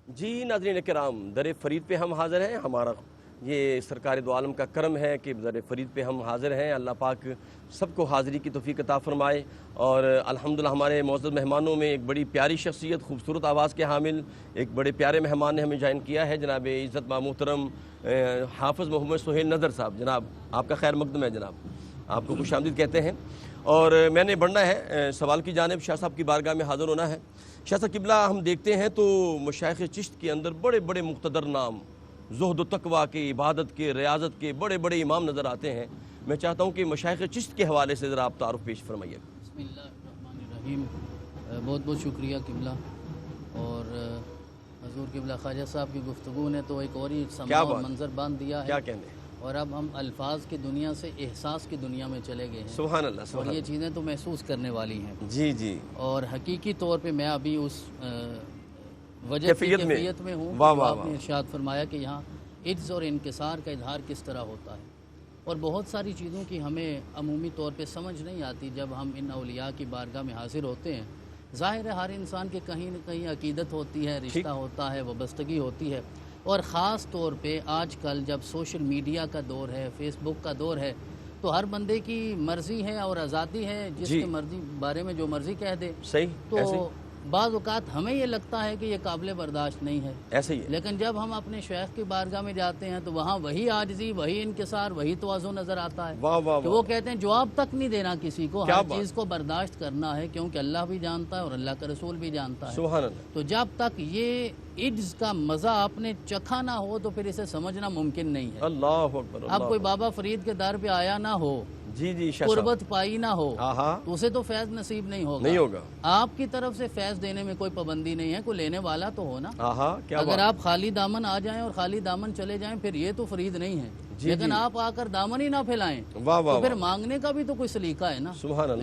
جی ناظرین کرام، در فرید پہ ہم حاضر ہیں. ہمارا یہ سرکار دو عالم کا کرم ہے کہ در فرید پہ ہم حاضر ہیں. اللہ پاک سب کو حاضری کی توفیق عطا فرمائے. اور الحمدللہ ہمارے معزز مہمانوں میں ایک بڑی پیاری شخصیت، خوبصورت آواز کے حامل ایک بڑے پیارے مہمان نے ہمیں جوائن کیا ہے، جناب عزت محترم حافظ محمد سہیل نظر صاحب. جناب آپ کا خیر مقدم ہے، جناب آپ کو خوش آمدید کہتے ہیں. اور میں نے بڑھنا ہے سوال کی جانب، شاہ صاحب کی بارگاہ میں حاضر ہونا ہے. شاہ صاحب قبلہ، ہم دیکھتے ہیں تو مشائخ چشت کے اندر بڑے بڑے مقتدر نام، زہد و تقویٰ کے، عبادت کے، ریاضت کے بڑے بڑے امام نظر آتے ہیں. میں چاہتا ہوں کہ مشائخ چشت کے حوالے سے ذرا آپ تعارف پیش فرمائیے. بسم اللہ الرحمن الرحیم. بہت بہت شکریہ قبلہ. اور حضور قبلہ خواجہ صاحب کی گفتگو نے تو ایک اور ہی سما اور منظر باندھ دیا ہے. کیا کہنے. اور اب ہم الفاظ کی دنیا سے احساس کی دنیا میں چلے گئے ہیں. سبحان اللہ. اور یہ چیزیں تو محسوس کرنے والی ہیں. جی جی. اور حقیقی طور پہ میں ابھی اس وجہ کی کیفیت میں ہوں. آپ نے ارشاد فرمایا کہ یہاں عجز اور انکسار کا اظہار کس طرح ہوتا ہے، اور بہت ساری چیزوں کی ہمیں عمومی طور پہ سمجھ نہیں آتی جب ہم ان اولیاء کی بارگاہ میں حاضر ہوتے ہیں. ظاہر ہے ہر انسان کے کہیں نہ کہیں عقیدت ہوتی ہے، رشتہ ہوتا ہے، وابستگی ہوتی ہے. اور خاص طور پہ آج کل جب سوشل میڈیا کا دور ہے، فیس بک کا دور ہے، تو ہر بندے کی مرضی ہے اور آزادی ہے، جس کے مرضی بارے میں جو مرضی کہہ دے. صحیح. تو بعض اوقات ہمیں یہ لگتا ہے کہ یہ قابل برداشت نہیں ہے. ایسے ہی ہے. لیکن جب ہم اپنے شیخ کی بارگاہ میں جاتے ہیں تو وہاں وہی عاجزی، وہی انکسار، وہی تواضع نظر آتا ہے. کہ وہ کہتے ہیں جواب تک نہیں دینا کسی کو، ہر چیز کو برداشت کرنا ہے، کیونکہ اللہ بھی جانتا ہے اور اللہ کا رسول بھی جانتا ہے. سبحان اللہ. تو جب تک یہ عجز کا مزہ آپ نے چکھا نہ ہو تو پھر اسے سمجھنا ممکن نہیں ہے. اللہ اکبر. اب کوئی بابا فرید کے در پہ آیا نہ ہو، جی جی، قربت پائی نہ ہو، تو اسے تو فیض نصیب نہیں ہوگا. آپ کی طرف سے فیض دینے میں کوئی پابندی نہیں ہے، کوئی لینے والا تو ہو نا. اگر آپ خالی دامن آ جائیں اور خالی دامن چلے جائیں پھر یہ تو فرید نہیں ہے. لیکن آپ آ کر دامن ہی نہ پھیلائیں تو پھر مانگنے کا بھی تو کوئی سلیقہ ہے نا.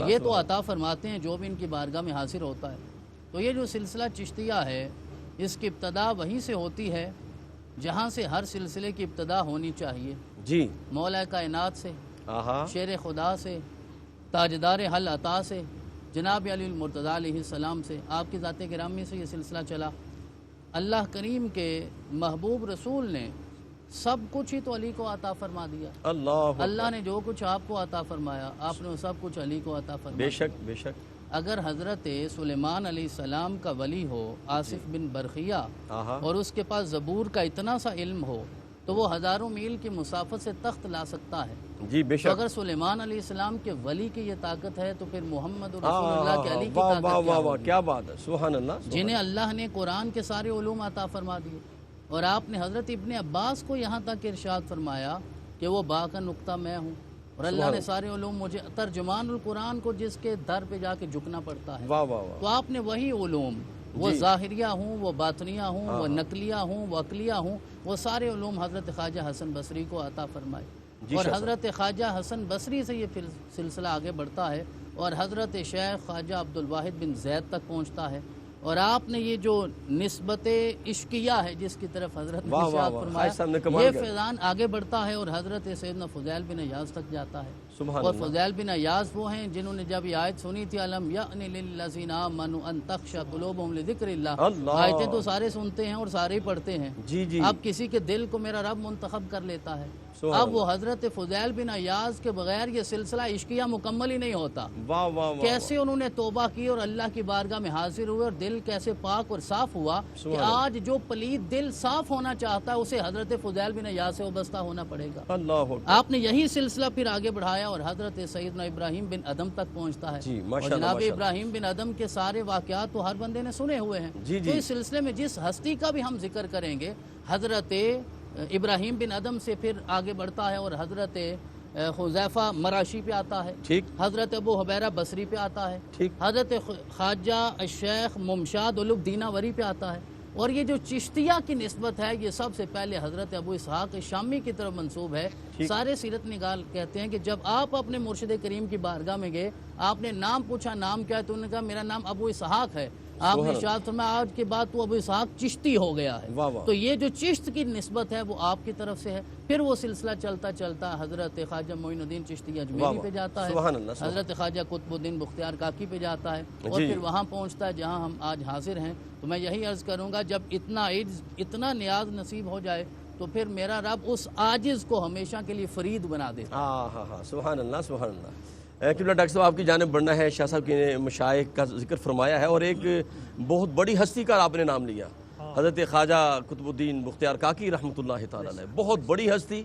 یہ تو عطا فرماتے ہیں جو بھی ان کی بارگاہ میں حاضر ہوتا ہے. تو یہ جو سلسلہ چشتیہ ہے، اس کی ابتدا وہیں سے ہوتی ہے جہاں سے ہر سلسلے کی ابتدا ہونی چاہیے. جی. مولا کائنات سے، شیر خدا سے، تاجدار حل عطا سے، جناب علی المرتضیٰ علیہ السلام سے، آپ کی ذات گرامی سے یہ سلسلہ چلا. اللہ کریم کے محبوب رسول نے سب کچھ ہی تو علی کو عطا فرما دیا. اللہ نے جو کچھ آپ کو عطا فرمایا، آپ نے سب کچھ علی کو عطا فرمایا. بے شک بے شک. اگر حضرت سلیمان علیہ السلام کا ولی ہو آصف بن برخیہ، اور اس کے پاس زبور کا اتنا سا علم ہو تو وہ ہزاروں میل کی مسافت سے تخت لا سکتا ہے. جی بے شک. اگر سلیمان علیہ السلام کے ولی کی یہ طاقت ہے تو پھر محمد رسول اللہ کے علی کی طاقت کیا بات ہے. سبحان اللہ. جنہیں اللہ نے قرآن کے سارے علوم عطا فرما دیے. اور آپ نے حضرت ابن عباس کو یہاں تک ارشاد فرمایا کہ وہ با کا نقطہ میں ہوں، اور اللہ نے سارے علوم مجھے، ترجمان القرآن کو جس کے در پہ جا کے جھکنا پڑتا ہے. تو آپ نے وہی علوم، وہ ظاہریہ ہوں، وہ باطنیہ ہوں، وہ نقلیہ ہوں، وہ عقلیہ ہوں، وہ سارے علوم حضرت خواجہ حسن بصری کو عطا فرمائے. اور حضرت خواجہ حسن بصری سے یہ سلسلہ آگے بڑھتا ہے اور حضرت شیخ خواجہ عبدالواحد بن زید تک پہنچتا ہے. اور آپ نے یہ جو نسبت عشقیہ ہے جس کی طرف حضرت نے ارشاد فرمایا، یہ فیضان آگے بڑھتا ہے اور حضرت سیدنا فضیل بن ایاز تک جاتا ہے. اور فضیل بن ایاز وہ ہیں جنہوں نے جب یہ آیت سنی تھی الم یأن للذین آمنوا ان تخشع قلوبہم لذکر اللہ، آیتیں تو سارے سنتے ہیں اور سارے ہی پڑھتے ہیں. اب کسی کے دل کو میرا رب منتخب کر لیتا ہے. اب وہ حضرت فضیل بن ایاز کے بغیر یہ سلسلہ عشقیہ مکمل ہی نہیں ہوتا. کیسے انہوں نے توبہ کی اور اللہ کی بارگاہ میں حاضر ہوئے اور دل کیسے پاک اور صاف ہوا کہ آج جو پلید دل صاف ہونا چاہتا ہے اسے حضرت فضیل بن ایاز سے وابستہ ہونا پڑے گا. آپ نے یہی سلسلہ پھر آگے بڑھایا اور حضرت سیدنا ابراہیم بن ادم تک پہنچتا ہے. اور جناب ابراہیم بن ادم کے سارے واقعات تو ہر بندے نے سنے ہوئے ہیں. تو اس سلسلے میں جس ہستی کا بھی ہم ذکر کریں گے، حضرت ابراہیم بن ادم سے پھر آگے بڑھتا ہے اور حضرت حذیفہ مراشی پہ آتا ہے، حضرت ابو حبیرہ بصری پہ آتا ہے، حضرت خواجہ الشیخ ممشاد علب دیناوری پہ آتا ہے. اور یہ جو چشتیہ کی نسبت ہے یہ سب سے پہلے حضرت ابو اسحاق شامی کی طرف منسوب ہے. سارے سیرت نگار کہتے ہیں کہ جب آپ اپنے مرشد کریم کی بارگاہ میں گئے، آپ نے نام پوچھا نام کیا ہے، تو انہوں نے کہا میرا نام ابو اسحاق ہے. آپ نے ارشاد فرمایا آج کے بعد تو ابو اسحاق چشتی ہو گیا ہے. واہ واہ. تو یہ جو چشت کی نسبت ہے وہ آپ کی طرف سے ہے. پھر وہ سلسلہ چلتا چلتا حضرت خواجہ معین الدین چشتی اجمیری پہ جاتا ہے, سبحان اللہ. حضرت خواجہ قطب الدین بختیار کاکی پہ جاتا ہے, اور جی. پھر وہاں پہنچتا ہے جہاں ہم آج حاضر ہیں. تو میں یہی عرض کروں گا جب اتنا عجز اتنا نیاز نصیب ہو جائے تو پھر میرا رب اس عاجز کو ہمیشہ کے لیے فرید بنا دیتا. ہاں سبحان اللہ سبحان اللہ. قبلہ ڈاکٹر صاحب آپ کی جانب بڑھنا ہے. شاہ صاحب کے مشائخ کا ذکر فرمایا ہے اور ایک بہت بڑی ہستی کا آپ نے نام لیا, حضرت خواجہ قطب الدین بختیار کاکی رحمۃ اللہ تعالیٰ علیہ. بہت بڑی ہستی,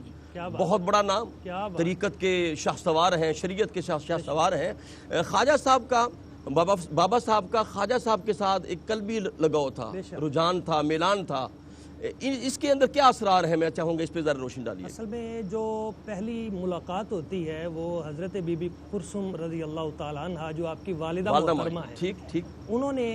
بہت بڑا نام, طریقت کے شاہ سوار ہیں, شریعت کے شاہ سوار ہیں. خواجہ صاحب کا بابا صاحب کا خواجہ صاحب کے ساتھ ایک قلبی لگاؤ تھا, رجحان تھا, میلان تھا. اس کے اندر کیا اسرار ہیں, میں چاہوں گا اس پہ ذرا روشنی ڈالیے. اصل میں جو پہلی ملاقات ہوتی ہے وہ حضرت بی بی کلثوم رضی اللہ تعالیٰ عنہ جو آپ کی والدہ محترمہ ہیں, ٹھیک, انہوں نے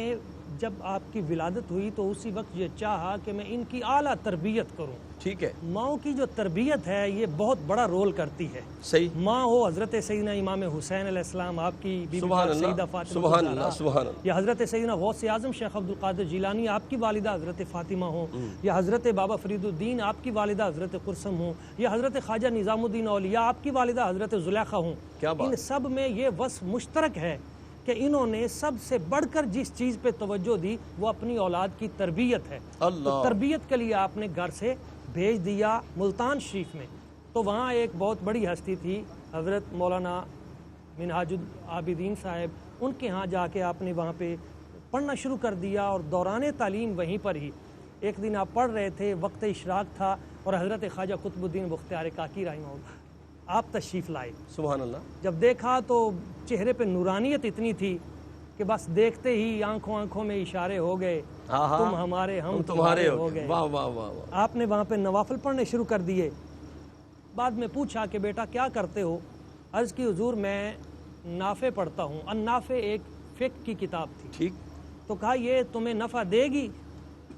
جب آپ کی ولادت ہوئی تو اسی وقت یہ چاہا کہ میں ان کی اعلیٰ تربیت کروں. ٹھیک ہے. ماؤں کی جو تربیت ہے یہ بہت بڑا رول کرتی ہے. صحیح. ماں ہو حضرت سیدنا امام حسین علیہ السلام, آپ کی بی بی سیدہ فاطمہ الزہرا, یا حضرت سیدنا غوث اعظم شیخ عبد القادر جیلانی آپ کی والدہ حضرت فاطمہ ہوں, یا حضرت بابا فرید الدین آپ کی والدہ حضرت قرسم ہوں, یا حضرت خواجہ نظام الدین اولیاء آپ کی والدہ حضرت زلیخا ہوں. ان سب میں یہ وصف مشترک ہے کہ انہوں نے سب سے بڑھ کر جس چیز پہ توجہ دی وہ اپنی اولاد کی تربیت ہے. تو تربیت کے لیے آپ نے گھر سے بھیج دیا ملتان شریف میں. تو وہاں ایک بہت بڑی ہستی تھی حضرت مولانا منہاج العابدین صاحب, ان کے ہاں جا کے آپ نے وہاں پہ پڑھنا شروع کر دیا, اور دوران تعلیم وہیں پر ہی ایک دن آپ پڑھ رہے تھے, وقت اشراق تھا, اور حضرت خواجہ قطب الدین بختیار کاکی رحمہ اللہ آپ تشریف لائے. سبحان اللہ. جب دیکھا تو چہرے پہ نورانیت اتنی تھی کہ بس دیکھتے ہی آنکھوں میں اشارے ہو گئے, تم ہمارے ہم تمہارے ہو گئے. واہ واہ واہ. آپ نے وہاں پہ نوافل پڑھنے شروع کر دیے. بعد میں پوچھا کہ بیٹا کیا کرتے ہو؟ عرض کی حضور میں نافع پڑھتا ہوں. النافع ایک فقہ کی کتاب تھی. ٹھیک. تو کہا یہ تمہیں نفع دے گی؟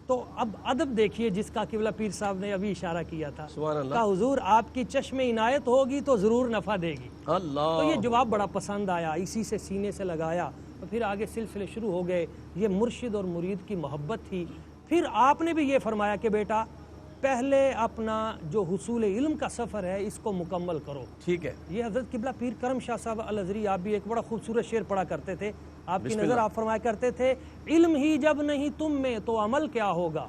تو اب ادب دیکھیے جس کا قبلہ پیر صاحب نے ابھی اشارہ کیا تھا. کہا حضور آپ کی چشم عنایت ہوگی تو ضرور نفع دے گی. اللہ. تو یہ جواب بڑا پسند آیا, اسی سے سینے سے لگایا, تو پھر آگے سلسلے شروع ہو گئے. یہ مرشد اور مرید کی محبت تھی. پھر آپ نے بھی یہ فرمایا کہ بیٹا پہلے اپنا جو حصول علم کا سفر ہے اس کو مکمل کرو. ٹھیک ہے. یہ حضرت قبلہ پیر کرم شاہ صاحب الازہری آپ بھی ایک بڑا خوبصورت شعر پڑھا کرتے تھے. آپ کی نظر آپ فرمایا کرتے تھے علم ہی جب نہیں تم میں تو عمل کیا ہوگا,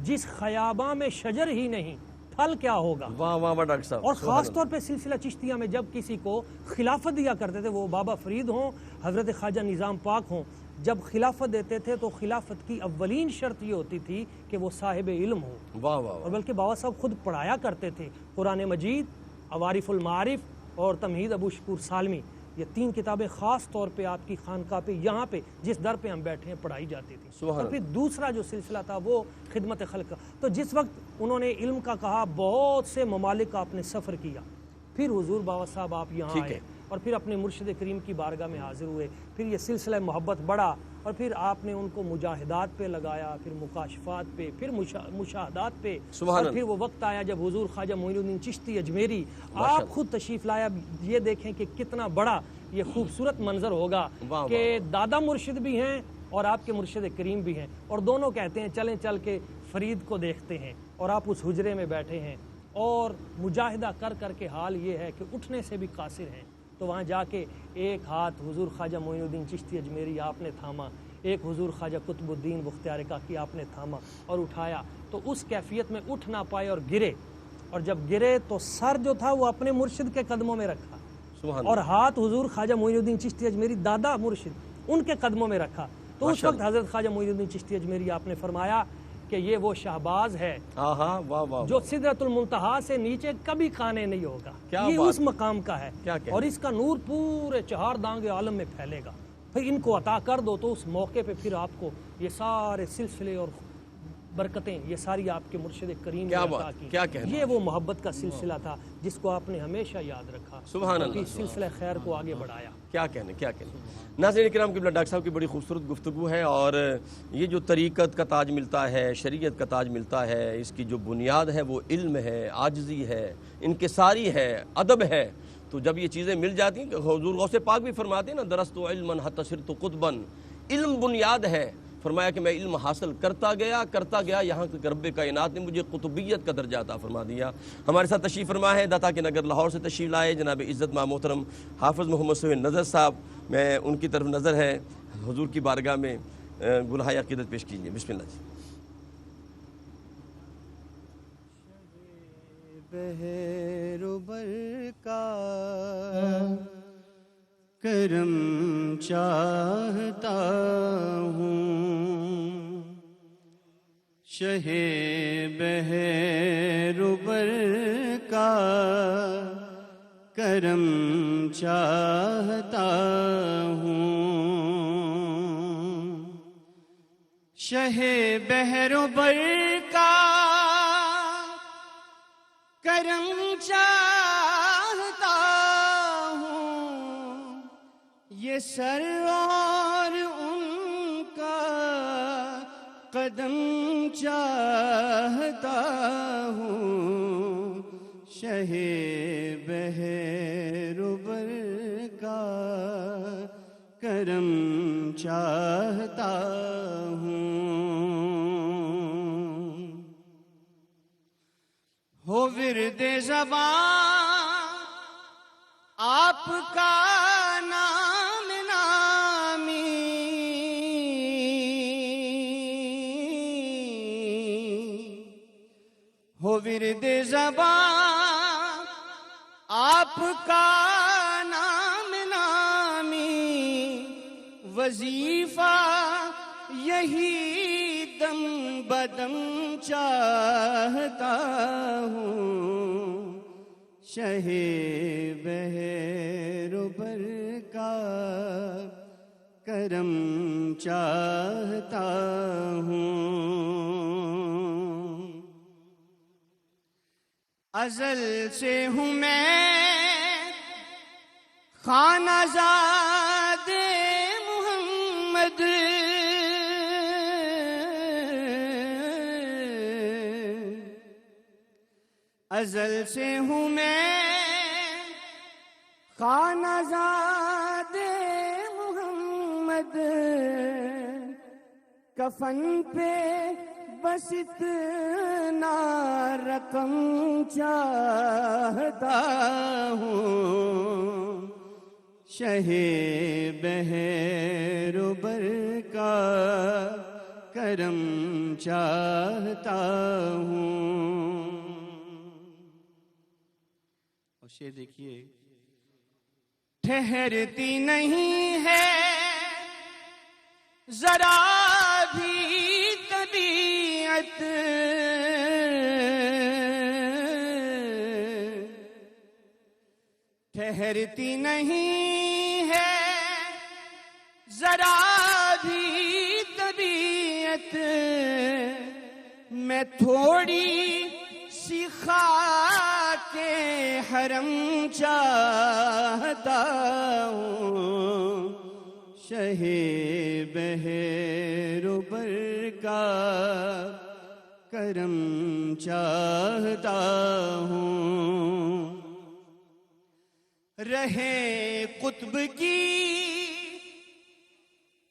جس خیاباں میں شجر ہی نہیں پھل کیا ہوگا. واہ واہ ڈاکٹر صاحب. اور خاص طور پہ سلسلہ چشتیہ میں جب کسی کو خلافت دیا کرتے تھے, وہ بابا فرید ہوں, حضرت خواجہ نظام پاک ہوں, جب خلافت دیتے تھے تو خلافت کی اولین شرط یہ ہوتی تھی کہ وہ صاحب علم ہو. واہ واہ. اور بلکہ بابا صاحب خود پڑھایا کرتے تھے قرآن مجید, عوارف المعارف اور تمہید ابو شکور سالمی. یہ 3 کتابیں خاص طور پہ آپ کی خانقاہ پہ یہاں پہ جس در پہ ہم بیٹھے ہیں پڑھائی جاتی تھی. اور پھر دوسرا جو سلسلہ تھا وہ خدمت خلق. تو جس وقت انہوں نے علم کا کہا بہت سے ممالک کا آپ نے سفر کیا. پھر حضور بابا صاحب آپ یہاں آئے اور پھر اپنے مرشد کریم کی بارگاہ میں حاضر ہوئے. پھر یہ سلسلہ محبت بڑھا اور پھر آپ نے ان کو مجاہدات پہ لگایا, پھر مکاشفات پہ, پھر مشاہدات پہ, اور پھر وہ وقت آیا جب حضور خواجہ معین الدین چشتی اجمیری آپ خود تشریف لایا. یہ دیکھیں کہ کتنا بڑا یہ خوبصورت منظر ہوگا کہ دادا مرشد بھی ہیں اور آپ کے مرشد کریم بھی ہیں, اور دونوں کہتے ہیں چلیں چل کے فرید کو دیکھتے ہیں. اور آپ اس حجرے میں بیٹھے ہیں اور مجاہدہ کر کر کے حال یہ ہے کہ اٹھنے سے بھی قاصر ہیں. تو وہاں جا کے ایک ہاتھ حضور خواجہ معین الدین چشتی اجمیری آپ نے تھاما, ایک حضور خواجہ قطب الدین بختیار کاکی آپ نے تھاما اور اٹھایا. تو اس کیفیت میں اٹھ نہ پائے اور گرے, اور جب گرے تو سر جو تھا وہ اپنے مرشد کے قدموں میں رکھا, اور ہاتھ حضور خواجہ معین الدین چشتی اجمیری دادا مرشد ان کے قدموں میں رکھا. تو اس وقت حضرت خواجہ معین الدین چشتی اجمیری آپ نے فرمایا کہ یہ وہ شہباز ہے جو سدرۃ المنتہا سے نیچے کبھی کھانے نہیں ہوگا. یہ اس مقام کا ہے اور اس کا نور پورے 4 دانگ عالم میں پھیلے گا. پھر ان کو عطا کر دو تو اس موقع پہ پھر آپ کو یہ سارے سلسلے اور برکتیں یہ ساری آپ کے مرشد کریم نے عطا کی. یہ وہ محبت کا سلسلہ تھا جس کو آپ نے ہمیشہ یاد رکھا. سبحان اللہ. سلسلہ خیر کو آگے بڑھایا. کیا کہنے. ناظرین کرام قبلہ ڈاکٹر صاحب کی بڑی خوبصورت گفتگو ہے, اور یہ جو طریقت کا تاج ملتا ہے, شریعت کا تاج ملتا ہے, اس کی جو بنیاد ہے وہ علم ہے, عاجزی ہے, انکساری ہے, ادب ہے. تو جب یہ چیزیں مل جاتی ہیں, حضور غوث پاک بھی فرماتے ہیں نا, درست علما حتی صرت قطبا, علم بنیاد ہے, فرمایا کہ میں علم حاصل کرتا گیا یہاں کے رب کائنات نے مجھے قطبیت کا درجہ عطا فرما دیا۔ ہمارے ساتھ تشریف فرما ہے داتا کے نگر لاہور سے تشریف لائے جناب عزت مآب محترم حافظ محمد سہیل نظر صاحب، میں ان کی طرف نظر ہے، حضور کی بارگاہ میں گلہائے عقیدت پیش کیجیے، بسم اللہ جی۔ بحر و بر کا کرم چاہتا ہوں، شہ بحر و بر کا کرم چاہتا ہوں، شہ بحر و بر کا کرم چاہتا ہوں، یہ سر اور ان کا قدم چاہتا ہوں، شہ بحر و بر کا کرم چاہتا ہوں، ہو ورد زبان آپ کا نام نامی، ہو ورد زبان آپ کا نام نامی، وظیفہ یہی دم بدم چاہتا ہوں، شہ بحر و بر کا کرم چاہتا ہوں، ازل سے ہوں میں خانہ زاد محمد، ازل سے ہوں میں خانہ زاد محمد، کفن پہ بس اتنا رقم چاہتا ہوں، شہ بحر و بر کا کرم چاہتا ہوں۔ اور شعر دیکھیے، ٹھہرتی نہیں ہے ذرا بھی طبیعت، ٹھہرتی نہیں ہے ذرا بھی طبیعت، میں تھوڑی سی خاک حرم چاہتا ہوں، شہ بحر و بر کا کرم چاہتا ہوں، رہے قطب کی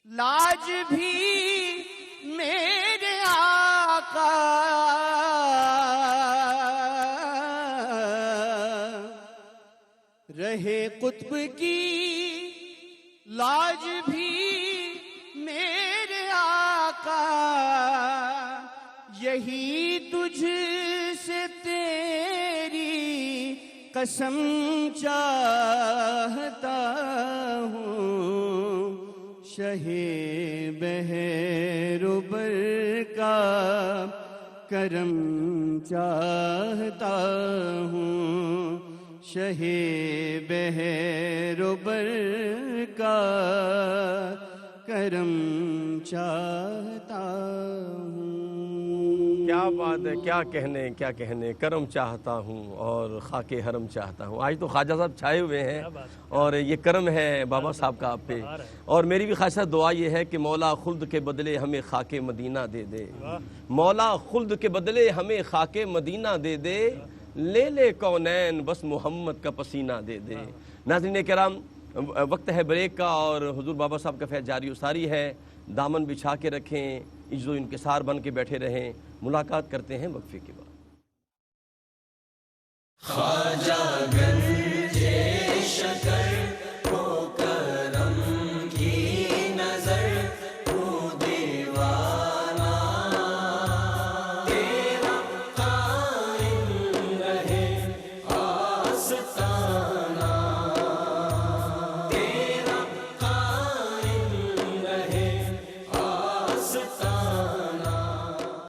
لاج بھی میرے آقا، رہے قطب کی لاج بھی میرے آقا، یہی تجھ سے تیری قسم چاہتا ہوں، شہ بحر و بر کا کرم چاہتا ہوں، شہ بحر و بر کا کرم چاہتا ہوں۔ کیا بات ہے، کیا کہنے، کرم چاہتا ہوں اور خاک حرم چاہتا ہوں۔ آج تو خواجہ صاحب چھائے ہوئے ہیں اور یہ کرم ہے بابا صاحب کا آپ پہ، اور میری بھی خواہشہ دعا یہ ہے کہ مولا خلد کے بدلے ہمیں خاک مدینہ دے دے، مولا خلد کے بدلے ہمیں خاک مدینہ دے دے، لے لے کونین بس محمد کا پسینہ دے دے۔ ناظرین کرام، وقت ہے بریک کا اور حضور بابا صاحب کا فیض جاری و ساری ہے۔ دامن بچھا کے رکھیں، عجز و انکسار بن کے بیٹھے رہیں۔ ملاقات کرتے ہیں وقفے کے بعد۔ خواجہ